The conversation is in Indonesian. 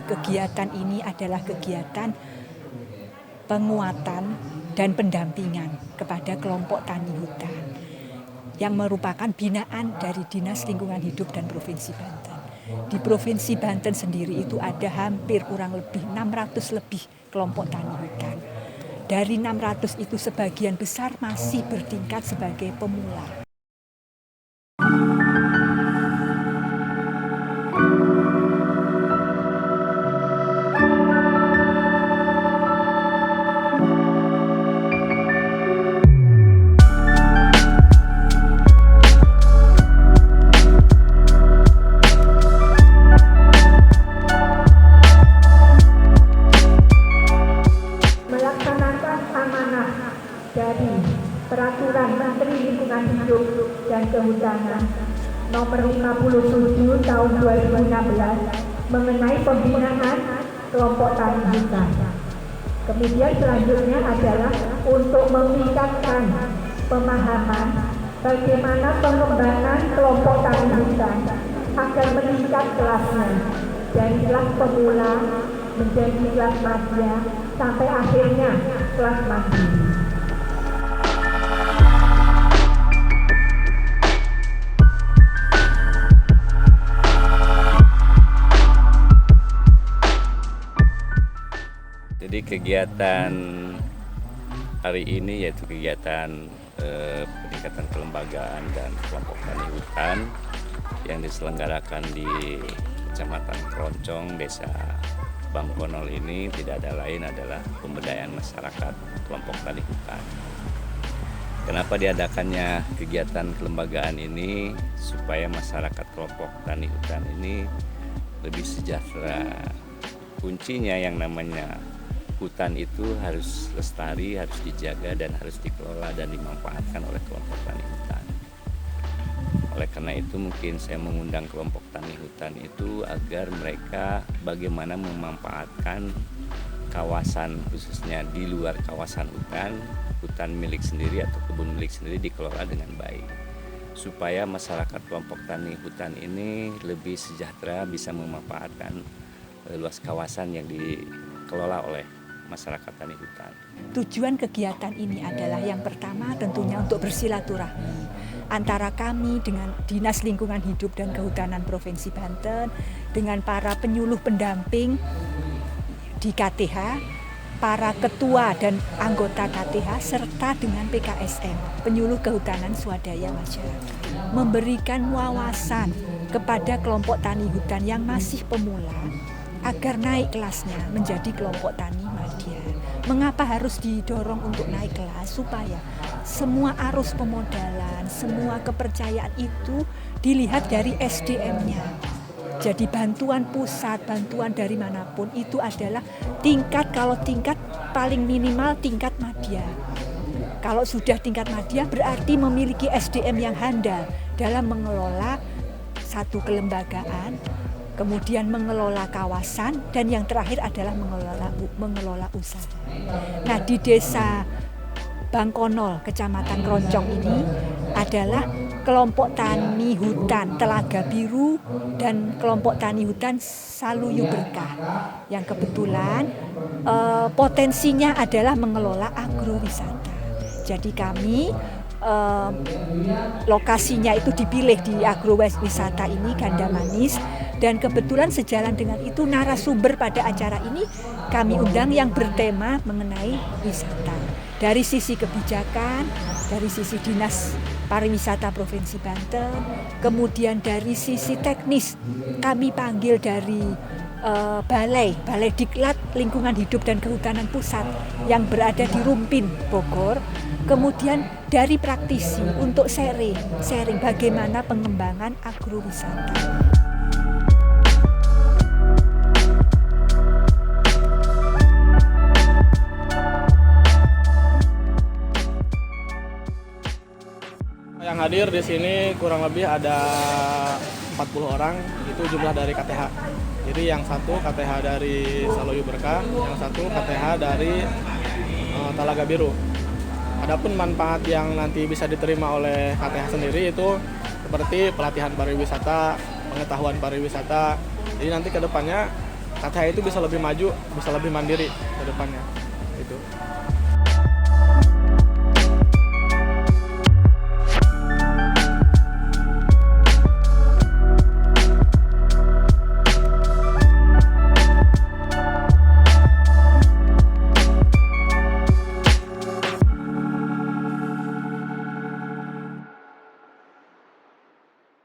Kegiatan ini adalah kegiatan penguatan dan pendampingan kepada kelompok tani hutan yang merupakan binaan dari Dinas Lingkungan Hidup dan Provinsi Banten. Di Provinsi Banten sendiri itu ada hampir kurang lebih 600 lebih kelompok tani hutan. Dari 600 itu sebagian besar masih bertingkat sebagai pemula. Dari Peraturan Menteri Lingkungan Hidup dan Kehutanan Nomor 57 Tahun 2016 mengenai pembinaan kelompok tani hutan. Kemudian selanjutnya adalah untuk meningkatkan pemahaman bagaimana pengembangan kelompok tani hutan agar meningkat kelasnya dari kelas pemula menjadi kelas madya sampai akhirnya kelas mandiri. Jadi kegiatan hari ini yaitu kegiatan peningkatan kelembagaan dan kelompok tani hutan yang diselenggarakan di Kecamatan Keroncong, Desa Bangkonol ini tidak ada lain adalah pemberdayaan masyarakat kelompok tani hutan. Kenapa diadakannya kegiatan kelembagaan ini? Supaya masyarakat kelompok tani hutan ini lebih sejahtera. Kuncinya yang namanya hutan itu harus lestari, harus dijaga dan harus dikelola dan dimanfaatkan oleh kelompok tani hutan. Oleh karena itu mungkin saya mengundang kelompok tani hutan itu agar mereka bagaimana memanfaatkan kawasan khususnya di luar kawasan hutan milik sendiri atau kebun milik sendiri dikelola dengan baik. Supaya masyarakat kelompok tani hutan ini lebih sejahtera bisa memanfaatkan luas kawasan yang dikelola oleh masyarakat tani hutan. Tujuan kegiatan ini adalah yang pertama tentunya untuk bersilaturahmi antara kami dengan Dinas Lingkungan Hidup dan Kehutanan Provinsi Banten dengan para penyuluh pendamping di KTH, para ketua dan anggota KTH serta dengan PKSM, penyuluh kehutanan swadaya masyarakat, memberikan wawasan kepada kelompok tani hutan yang masih pemula agar naik kelasnya menjadi kelompok tani madya. Mengapa harus didorong untuk naik kelas? Supaya semua arus pemodalan, semua kepercayaan itu dilihat dari SDM-nya. Jadi bantuan pusat, bantuan dari manapun itu adalah kalau tingkat paling minimal tingkat madya. Kalau sudah tingkat madya berarti memiliki SDM yang handal dalam mengelola satu kelembagaan, kemudian mengelola kawasan, dan yang terakhir adalah mengelola usaha. Nah, di Desa Bangkonol, Kecamatan Keroncong ini adalah kelompok tani hutan Telaga Biru dan kelompok tani hutan Saluyu Berkah yang kebetulan potensinya adalah mengelola agrowisata. Jadi kami lokasinya itu dipilih di agrowisata ini Ganda Manis, dan kebetulan sejalan dengan itu narasumber pada acara ini kami undang yang bertema mengenai wisata. Dari sisi kebijakan, dari sisi Dinas Pariwisata Provinsi Banten, kemudian dari sisi teknis kami panggil dari Balai Diklat Lingkungan Hidup dan Kehutanan Pusat yang berada di Rumpin, Bogor. Kemudian dari praktisi untuk sharing bagaimana pengembangan agrowisata. Yang hadir di sini kurang lebih ada 40 orang, itu jumlah dari KTH. Jadi yang satu KTH dari Saluyu Berkah, yang satu KTH dari Telaga Biru. Adapun manfaat yang nanti bisa diterima oleh KTH sendiri itu seperti pelatihan pariwisata, pengetahuan pariwisata. Jadi nanti ke depannya KTH itu bisa lebih maju, bisa lebih mandiri ke depannya. Itu.